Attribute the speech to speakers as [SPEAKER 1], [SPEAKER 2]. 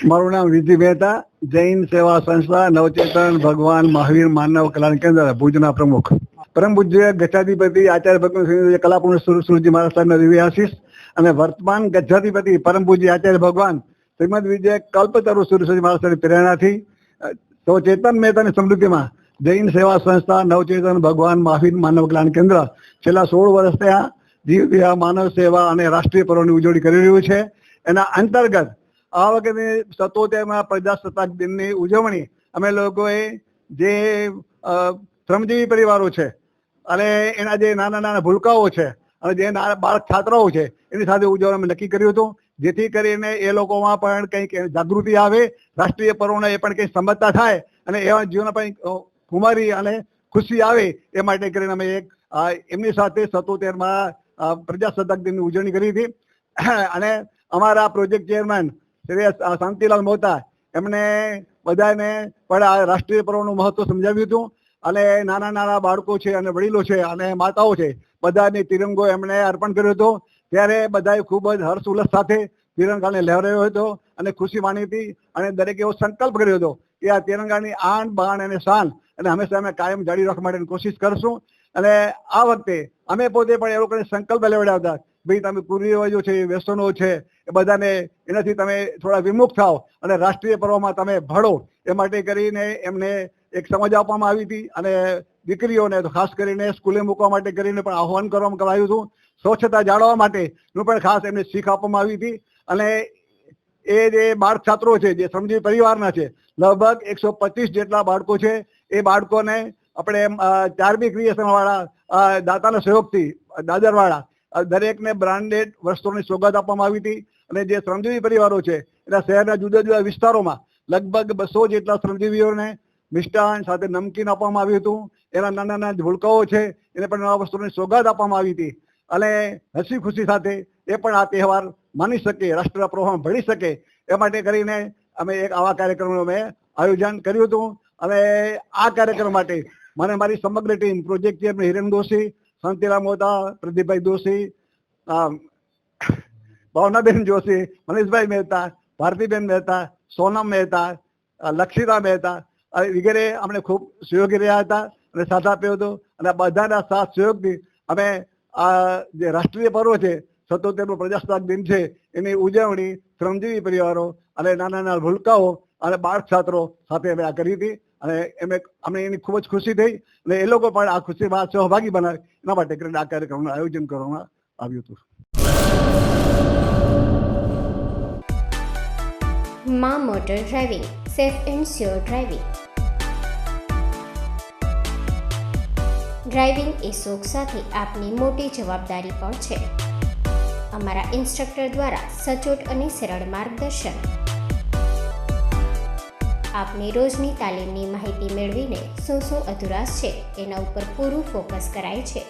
[SPEAKER 1] મારું નામ વિધિ મહેતા, જૈન સેવા સંસ્થા નવચેતન ભગવાન મહાવીર માનવ કલ્યાણ કેન્દ્ર ભુજના પ્રમુખ. પરમ પૂજ્ય ગચ્છાધિપતિ આચાર્ય ભગવાન કલાપૂર્ણ સુરજી મહારાજ સાહેબના દિવ્ય આશીષ અને વર્તમાન ગચ્છાધિપતિ પરમ પૂજ્ય આચાર્ય ભગવાન શ્રીમદ વિજય કલ્પતરુ સુરજી મહારાજ સાહેબની પ્રેરણાથી તો ચેતન મહેતાની સમૃદ્ધિમાં જૈન સેવા સંસ્થા નવચેતન ભગવાન મહાવીર માનવ કલ્યાણ કેન્દ્ર છેલ્લા 16 વર્ષ થયા જીવ માનવ સેવા અને રાષ્ટ્રીય પર્વની ઉજવણી કરી રહ્યું છે. એના અંતર્ગત આ વખતે 77મા પ્રજાસત્તાક દિનની ઉજવણી અમે લોકોએ જે શ્રમજીવી પરિવારો છે અને એના જે નાના નાના ભૂલકાઓ છે અને જે બાળક છાત્રાઓ છે એની સાથે ઉજવણી અમે નક્કી કર્યું હતું, જેથી કરીને એ લોકોમાં પણ કંઈક જાગૃતિ આવે, રાષ્ટ્રીય પર્વોને એ પણ કંઈક સમજતા થાય અને એવા જીવનમાં પણ ખુમારી અને ખુશી આવે એ માટે કરીને અમે એમની સાથે 77મા પ્રજાસત્તાક દિનની ઉજવણી કરી હતી. અને અમારા પ્રોજેક્ટ ચેરમેન શ્રી શાંતિલાલ મોતા એમણે બધાને પણ આ રાષ્ટ્રીય પર્વનું મહત્વ સમજાવ્યું હતું અને નાના નાના બાળકો છે અને વડીલો છે અને માતાઓ છે બધાને તિરંગો એમણે અર્પણ કર્યો હતો. ત્યારે બધાએ ખૂબ જ હર્ષ ઉલ્લાસ સાથે તિરંગાને લહેરાવ્યો હતો અને ખુશી માની હતી અને દરેકે એવો સંકલ્પ કર્યો હતો કે આ તિરંગાની આન બાણ અને શાન અને હંમેશા અમે કાયમ જાળવી રાખવા માટેની કોશિશ કરશું. અને આ વખતે અમે પોતે પણ એ લોકોને સંકલ્પ લેવડાવતા, ભાઈ તમે કુરિવાજો છે, વ્યસનો છે એ બધાને એનાથી તમે થોડા વિમુખ થાઓ અને રાષ્ટ્રીય પર્વમાં તમે ભળો એ માટે કરીને એમને એક સમજ આપવામાં આવી હતી. અને દીકરીઓને તો ખાસ કરીને સ્કૂલે મૂકવા માટે કરીને પણ આહ્વાન કરવામાં આવ્યું હતું. સ્વચ્છતા જાળવવા માટેનું પણ ખાસ એમને શીખ આપવામાં આવી હતી. અને એ જે બાળ છાત્રો છે જે શ્રમજીવી પરિવારના છે લગભગ 125 જેટલા બાળકો છે એ બાળકોને આપણે 4B ક્રિએશન વાળા દાતાના સહયોગથી દાદરવાળા દરેકને બ્રાન્ડેડ વસ્તુઓની સોગાદ આપવામાં આવી હતી. અને જે શ્રમજીવી પરિવારો છે એના શહેરના જુદા જુદા વિસ્તારોમાં લગભગ 200 જેટલા શ્રમજીવીઓને મિષ્ટાન સાથે નમકીન આપવામાં આવ્યું હતું. એના નાના નાના ભૂલકાઓ છે એને પણ આ વસ્તુની સોગાદ આપવામાં આવી હતી. અને હસી ખુશી સાથે એ પણ આ તહેવાર માની શકે, રાષ્ટ્રના પ્રવાહમાં ભળી શકે એ માટે કરીને અમે એક આવા કાર્યક્રમનું અમે આયોજન કર્યું હતું. અને આ કાર્યક્રમ માટે મને મારી સમગ્ર team project chairman Hiren Doshi, Shantilal Mota, Pradeepbhai Doshi, Bhavnaben Joshi, Manishbhai Mehta, Bhartiben Mehta, Sonam Mehta, Lakshita Mehta વગેરે અમને ખૂબ સહયોગી રહ્યા હતા અને સાથ આપ્યો હતો. અને બધાના સાથ સહયોગથી અમે આ જે રાષ્ટ્રીય પર્વ છે 77મો પ્રજાસત્તાક દિન છે એની ઉજવણી શ્રમજીવી પરિવારો અને નાના નાના ભૂલકાઓ અને બાળ છાત્રો સાથે અમે આ કરી હતી. અને અમને એની ખૂબ જ ખુશી થઈ અને એ લોકો પણ આ ખુશીમાં સહભાગી બનાવે એના માટે કરીને આ કાર્યક્રમનું આયોજન કરવામાં આવ્યું હતું.
[SPEAKER 2] માં motor driving, safe and sure driving. Driving એ શોખ સાથે આપની મોટી જવાબદારી પણ છે. અમારા ઇન્સ્ટ્રક્ટર દ્વારા સચોટ અને સરળ માર્ગદર્શન. આપની રોજની તાલીમની માહિતી મેળવીને શું અધુરાશ છે એના ઉપર પૂરું ફોકસ કરાય છે.